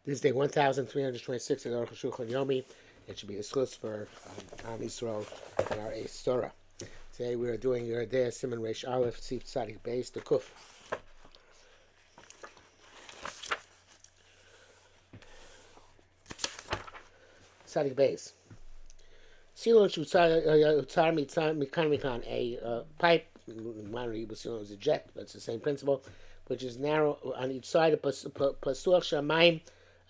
This is day 1326 of Arukh HaShulchan Yomi. It should be a schus for Am Yisrael and our Eis Torah. Today we are doing your day Simon Reish Aleph Sif Tzadik Beis the Kuf. Tzadik Beis. Silo Shutzar Mikan, a pipe. Minor Yibusilo is a jet, but it's the same principle, which is narrow on each side of Pasuach Shamayim.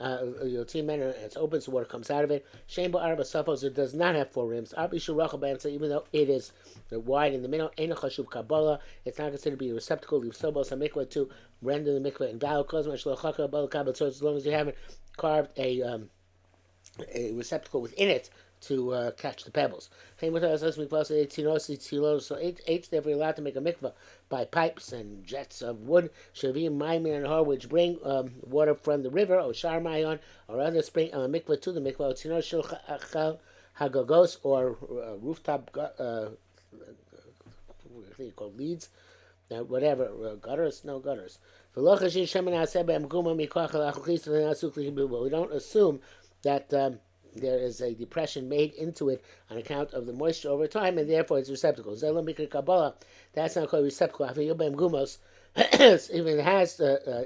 Yotzim men, it's open, so water comes out of it. Shembo Arba Safos, it does not have four rims. Abishu Rachel, even though it is wide in the middle, Ein Chashuv Kabbalah, it's not considered to be a receptacle. Leave Sobos HaMikvah to render the mikvah invalid. Kozma Shlochaka Kabbalah Kabbalah. So as long as you haven't carved a receptacle within it to catch the pebbles. So H, therefore, allowed to make a mikvah by pipes and jets of wood, shavim, maimin, and har, which bring water from the river, or shar mayon, or other spring, a mikvah to the mikvah, tzino shel hagagos, or rooftop, what do you call leads, whatever, gutters, no gutters. We don't assume that there is a depression made into it on account of the moisture over time, and therefore it's receptacle. That's not called receptacle. Even it has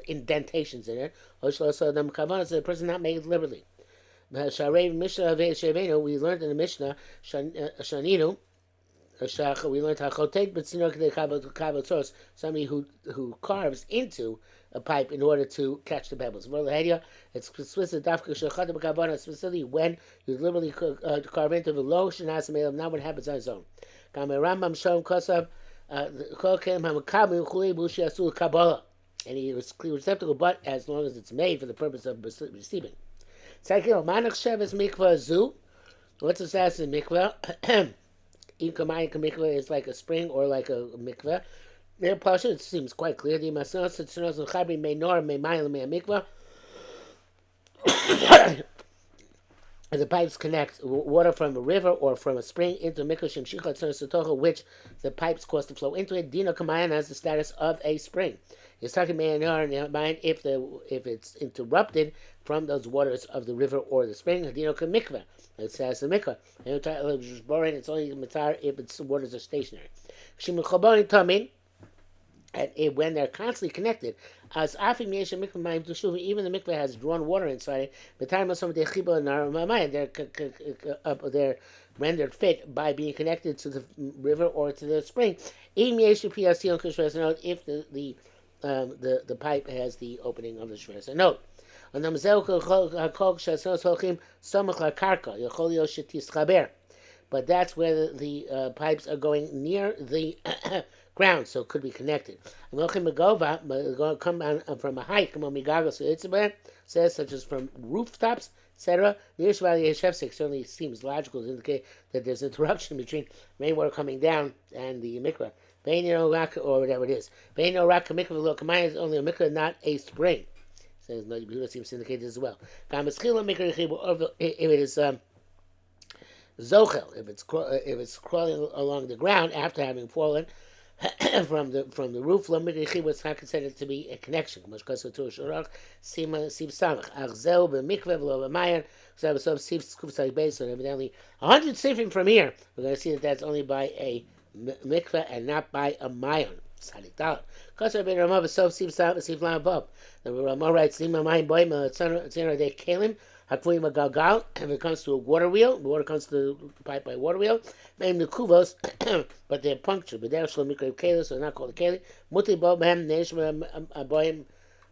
indentations in it. So the person not made it deliberately. We learned in the Mishnah, Shaninu, we learned somebody who carves into a pipe in order to catch the pebbles. It's specifically when you literally carve into the low shenasam, not what happens on its own. And he was receptacle, but as long as it's made for the purpose of receiving. What's the status in mikvah? Mikvah is like a spring or like a mikvah. Their pasha, it seems quite clear. The pipes connect water from a river or from a spring into mikvah, which the pipes cause to flow into it. Dino Kamayan has the status of a spring. It's talking if it's interrupted from those waters of the river or the spring. Dino Kamikvah. It says the mikvah. It's only mitzar if its waters are stationary. And when they're constantly connected, as even the mikveh has drawn water inside it, they're rendered fit by being connected to the river or to the spring. If the pipe has the opening of the shveres. Note. But that's where the pipes are going near the ground, so it could be connected. Going to come from a height, says such as from rooftops, etc. Certainly seems logical to indicate that there's interruption between rainwater coming down and the mikvah. Or whatever it is. Is only a mikvah, not a spring. Says no, Yehuda seems to indicate this as well. If it is zochel, if it's crawling along the ground after having fallen from the roof, it's not considered to be a connection. 100 sifim from here, we're going to see that that's only by a mikveh and not by a mayon. The Ramah writes, if it comes to a water wheel, the water comes to the pipe by a water wheel, named the kuvos, but they're punctured. But they're so not called a keli. Muti bohem neshma aboim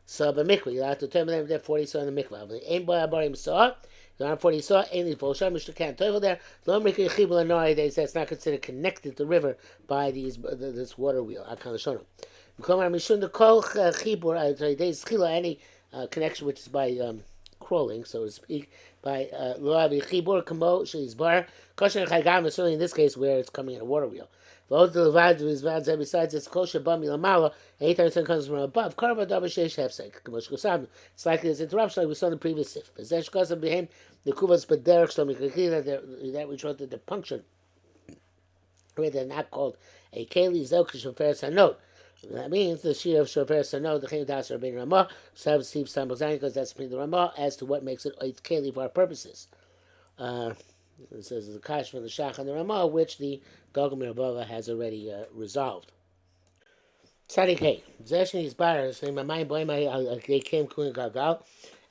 saw b'mikvah. You have to determine them if they're 40 saw in the mikvah. But ain't boy aboim saw. There are 40 saw. Ain't the full sham. Mr. Can't toivel there. Lo mikvah chibul anori. They say it's not considered connected to the river by this water wheel. I can't show them. Any connection which is by crawling, so to speak, by certainly in this case where it's coming in a water wheel. Besides its kosher bami lamala, anytime something comes from above, it's like there's interruption like we saw in the previous sif. The kuvas that which wrote that the puncture, they're not called a keli zelkish affairs. Note That means the Shir of Shofer Sano, the Chaim Das Rabbeinu Ramah, Sab Steve Samazani, because that's between the Ramah as to what makes it Keli for our purposes. It says the Kash from the Shach and the Ramah, which the Dogmir Bava has already resolved. Tzadik Hey, Zeshin is Bar, saying my mind boy, they came Kun Gagal.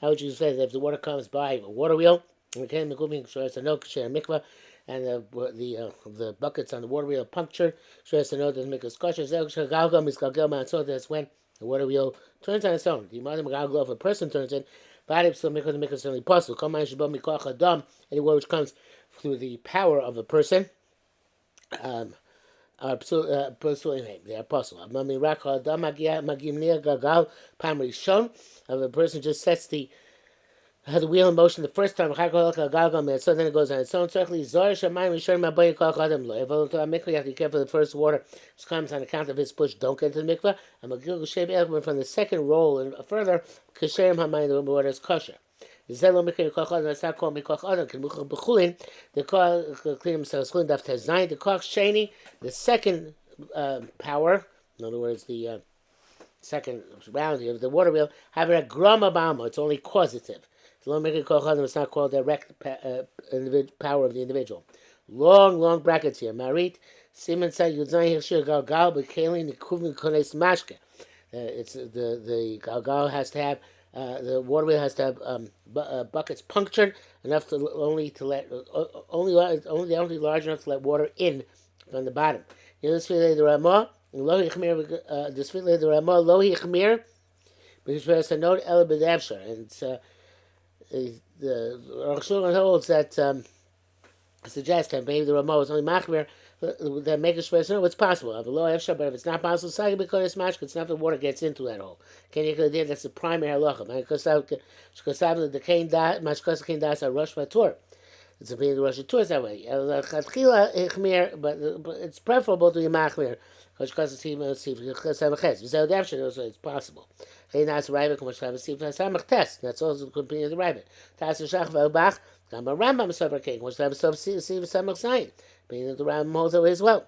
How would you say that if the water comes by a water wheel, and it came the Gubin, so it's a no Kasher Mikvah, and the buckets on the water wheel punctured, so as to know that the mikvah is kosher. So that's when the water wheel turns on its own. The mother if a person turns it, the mikvah is certainly possible. Any word which comes through the power of a person. They are possible. If a person just sets the wheel in motion the first time, so then it goes on its own. You have to be careful the first water which comes on account of his push, don't get into the mikvah. And from the second roll and further, the water is kosher. That's not called Mikoch Adam. They clean themselves. The Koch Sheni, the second power, in other words, the second round of the water wheel, have a grama bama. It's only causative. It's not called direct power of the individual. Long brackets here. Marit Simon said Yuzayin Hirshir Galgal Bekalin Nikuvin Kones Mashke. It's the Galgal has to have the water wheel has to have buckets punctured enough to only large enough to let water in from the bottom. This the Ramah lo hichmir. This the Ramah lo hichmir because there's a note el b'devshar, and the Arukh HaShulchan holds that suggests that maybe the Ramah was only machmir that make a shver. No, it's possible. But if it's not possible, because it's not the water gets into that hole. That's the primary halacha. It's a bit of Rosh Tours that way. But it's preferable to be machmir because it's possible. That's also the company of the Rabbit. Rambam Savar which have some sign, meaning that the Rambam holds away as well.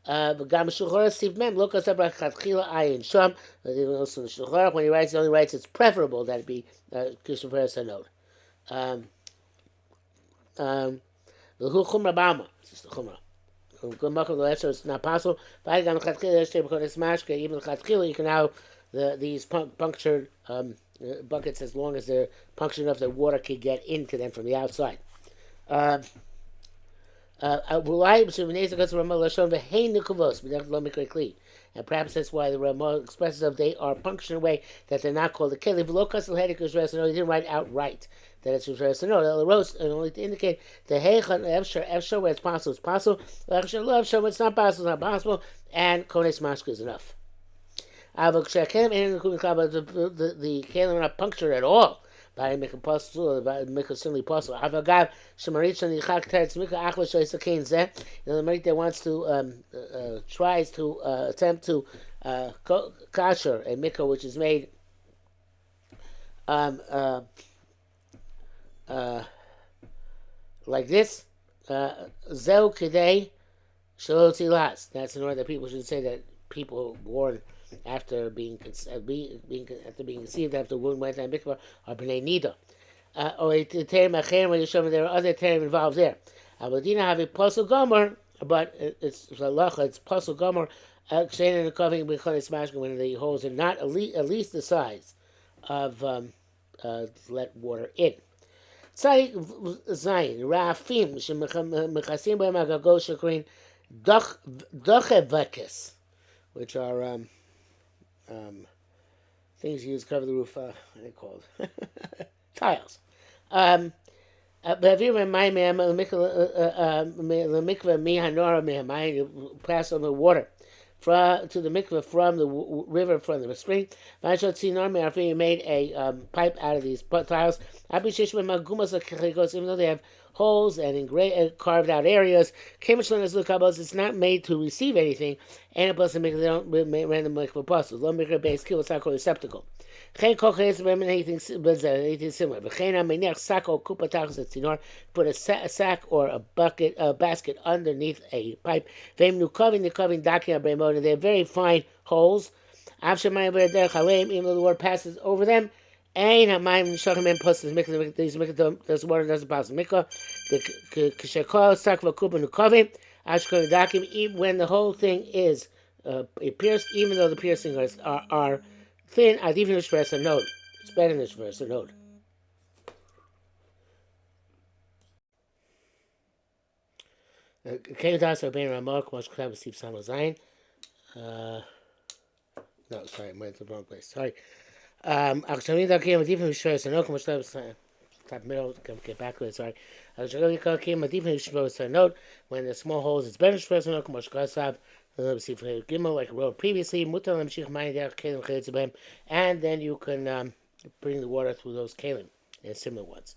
But Gam Shulchan Steve Mem look at Sabra Chatchila Ayin Sham. Even also the Shulchan when he only writes it's preferable that it be Kishaver Sanod. The Chumra Bama. This is the Chumra. It's not possible. But Gam Chatchila even Chatchila you can have these punctured buckets as long as they're punctured enough that water can get into them from the outside. And perhaps that's why the Ramah expresses that they are punctured in a way that they're not called the keli. No, he didn't write outright that it's no, and only to indicate the efshar where it's possible, efshar where it's not possible, and kones mashka is enough. The kalim are not punctured at all. By make a possible, by make a certainly possible. Avagav shemarit shani chak teretz mikra achla shoysakein zeh. The marit that wants to tries to attempt to kasher a mikra which is made like this. Zeu kidei shalot zilas. That's in order that people should say that people born after being conceived after womb went and mikvah are b'nei nida. Or terem acherim where you show me there are other terem involved there. Abadina have a puzzle gomer, but it's halacha. It's puzzle gomer. Kshein and the covering b'chonis mashkin when the holes are not at least the size of let water in. Tzadik zayin rafim shemechasim b'hem agago shakrin dochevakis, which are things used to cover the roof. What are they called? Tiles. But if you remember, the mikveh mihanora mihamayim, you pass on the water to the mikveh from the river, from the stream. You made a pipe out of these tiles. Even though they have holes and in carved out areas. It's not made to receive anything, and it doesn't make random mikvah apostles. Lo mikvah base kill a receptacle. Anything similar. Put a sack or a bucket, a basket underneath a pipe. They're very fine holes. Even though the water passes over them. Ein hamayim nishachim en postes mikvah. These mikvah, this water doesn't pass the mikvah. The kishakol sak v'kuba nukavim. Ashkol dakim. When the whole thing is pierced, even though the piercings are thin, even nishveres a node. It's better than nishveres a node. Came to us Rabbeinu Ramah, K'mosh K'chav B'Sif Samo Zayin. No, sorry, I went to the wrong place. Sorry. Actually, that came a different nishveres a node. K'mosh K'chav B'Sif Top middle, get back to it, sorry. Came a different nishveres a node. When the small holes, it's better nishveres a node. K'mosh K'chav like I wrote previously, and then you can bring the water through those kalim and similar ones.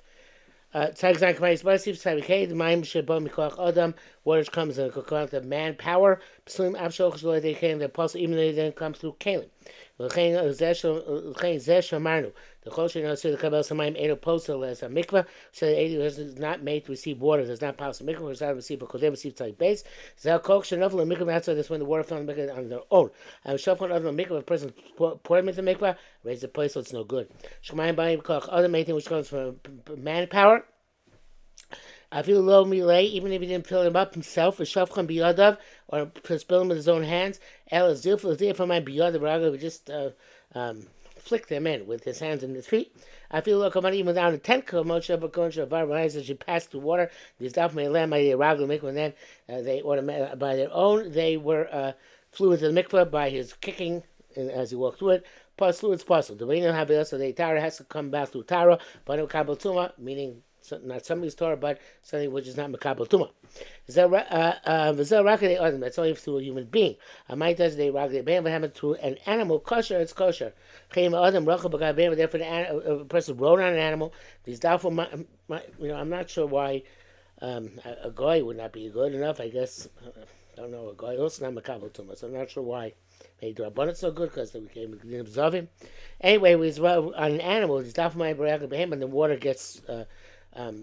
Water comes in the coconut of manpower, even though they didn't come through kalim. The mikvah, so the is not made to receive water, does not pass the mikvah, does not receive because they receive type base. That's when the water found the mikvah on their own. And shofar of the mikvah, a person poured them into the mikvah, raise the place so it's no good. Other main thing which comes from manpower. I feel low milay, even if he didn't fill him up himself, or shafchan biyadav, or spill him with his own hands. El zilf from my biyadav raga would just flick them in with his hands and his feet. I feel like I'm even down to 10 kosher as you pass through water. These daf may land by the raga mikvah, and then they by their own they were flew into the mikvah by his kicking as he walked through it. Pasul, it's pasul. The way you have it, so the Tara has to come back through Tara, but no kabel tuma, meaning not somebody's Torah, but something which is not Makabel Tuma. That's only through a human being. I might does they rock the band through an animal, kosher, it's kosher. Therefore, a person rode on an animal. These doubtful, I'm not sure why a goy would not be good enough. I guess, I don't know, a goy also not Makabel Tuma, so I'm not sure why. Maybe the Rabbanah so good because we didn't observe him. Anyway, we on an animal, these doubtful and the water gets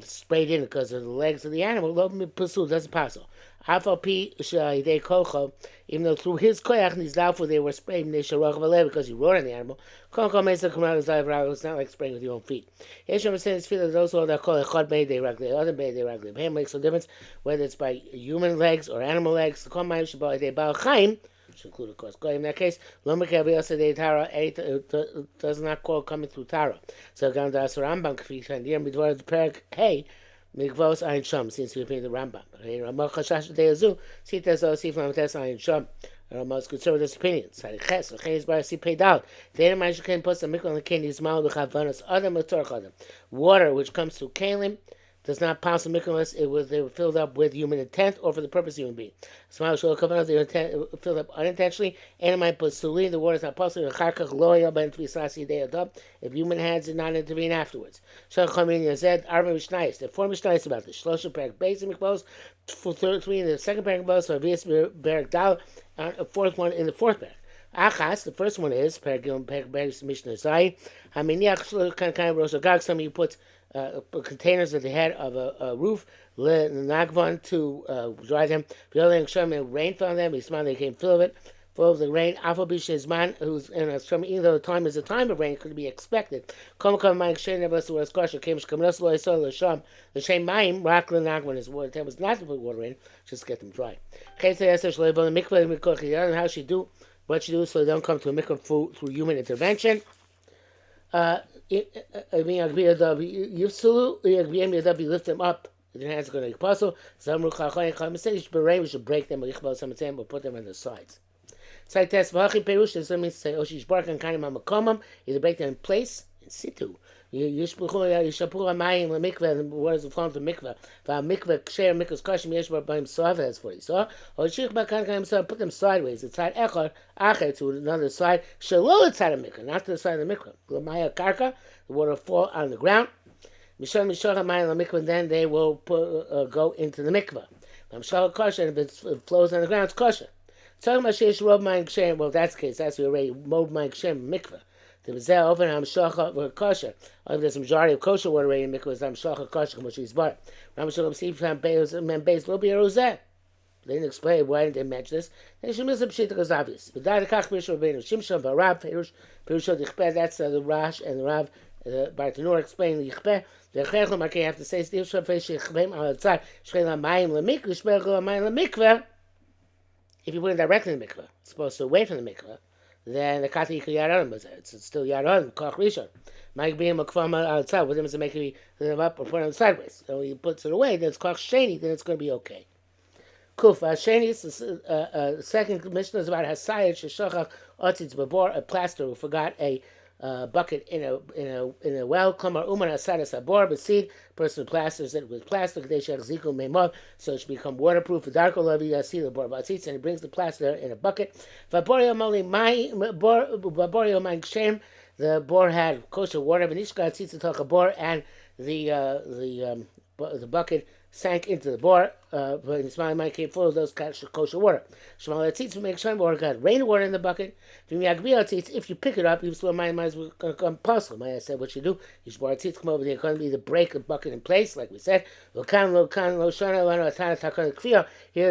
sprayed in because of the legs of the animal. Doesn't pass. Even though through his koyach, these doubtful they were sprayed because he rode on the animal. It's not like spraying with your own feet. Those who are called echad beid they ragli, other beid they ragli. Him makes no difference whether it's by human legs or animal legs. Should include, of course. In that case, does not call coming through Tara. So, Gandas Rambam, Kfishan, Midwar, the Perk, hey, Mikvos Ayin Sham, seems to be the Rambam. Arukh HaShulchan Deyazu, see Tezo, see from Tes Ayin Sham. Ramah's conservative opinion. Sariches, Ches Bar, see paid out. The other man can put some mikvah on the king, his mouth, Bechavanas, other Mator Chadam. Water which comes through Kalim does not pass the mikvah unless they were filled up with human intent or for the purpose of human being. Smile shall come out, they were filled up unintentionally, and my pasuli, the water is not possible. If human hands did not intervene afterwards. Shall come in Yazed, Arba Mishnayis. There are 4 Mishnayis about this. Shlosha Perek Beis Mikvos, 3 in the second Perek Mikvos, or Vias Perek Dal, a 4th one in the 4th Perek. Achas, the first one is Perek Beis Mishnah Zai. Haminiach Shlo kind of Rosh Agag. Some you put containers at the head of a roof, the nagvan to dry them. Rain fell on them. They came full of the rain. Afal who's in a strum, even though the time is a time of rain, could be expected. The same mayim, rock the nagvan is water. It was not to put water in, just to get them dry. How she do what she do so they don't come to a mikvah through human intervention. Lift them up. The hands are going to be possible. We should break them or put them on the sides. Side test. That means say either break them in place in situ. Yishapur mayim lemikveh. The waters will fall into mikveh. Mikveh ksher mikveh's kashim yeshbar by himself. That's what he saw. Or put them sideways. The side echad acher to another side. Shalol side of mikveh, not to the side of the mikveh. Lamaya karka. The water fall on the ground. Mishal Mishal Hamayim LaMikvah, and then they will go into the mikvah. Mishal Kosher, and if it flows on the ground, it's kosher. Talking about Sheish Rob Mayim Kshem, well, that's the case. That's we already Mob Mayim Kshem mikvah. The Bezel over Hamshacha kosher. There's a majority of kosher water already in mikvah. Is Hamshacha kosher, which is bar. Ramashal Steve Beis will be a rosette. They didn't explain why didn't they mention this. They should miss a pshita because obvious. But that Kach Mishra Rabbeinu Shimshon Barav Perush Dichpeh. That's the Rash and the Rav. Bartanur explained Dichpeh. The Chechem I have to say Steve Shafei Shechem Al Tzar Shchel Hamayim LaMikvah Shchel Hamayim LaMikvah. If you put it directly in the mikvah, it's supposed to away from the mikvah, then the kati yikri yaron, but it's still yaron koch rishon. Might be a makvam outside. With him to make it up or put it sideways. So he puts it away. Then it's koch sheni. Then it's going to be okay. Kufa sheni. The second mission is about hasayit sheshachach otzitz babor, a plaster who forgot a bucket in a well. Kamar uman asadas abor, but seed person plasters it with plastic. They shall ziku meimov, so it should become waterproof. Darko lavi yasil abor batzitz, and he brings the plaster in a bucket. Vaborio moli my vaborio my kshem. The bor had kosher water. V'nishka tzitz talk bor, and the bucket sank into the bor. But Ismail might came full of those kosher water. Shmuel tzitz make sure water got rainwater in the bucket. If you pick it up, you still might as well come puzzle. I said what you do. You should tzitz come over there. Going to be to break the bucket in place, like we said. Here the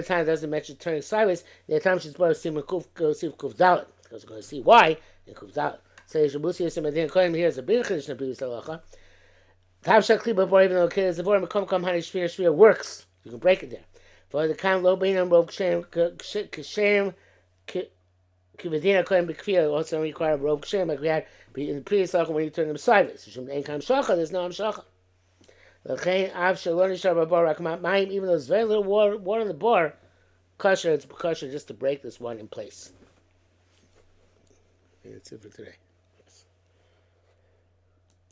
time doesn't mention turning sideways. The time she's brought to kuf dalet, because we're going to see why in kuf dalet. So here's a big chiddush in the previous halacha. Tav shakli before even though the kid is the vorm come honey shvir works. You can break it there. For the kind low bein and rope kshem kivadina kohen b'kfir also require rope kshem like we had in the previous halacha when you turn them sideways. Ain't kam shacha. There's no shacha. L'chein av shalon yishar b'bor rakmat mayim. Even though there's very little water in the bor, kosher. It's kosher just to break this one in place. That's it for today.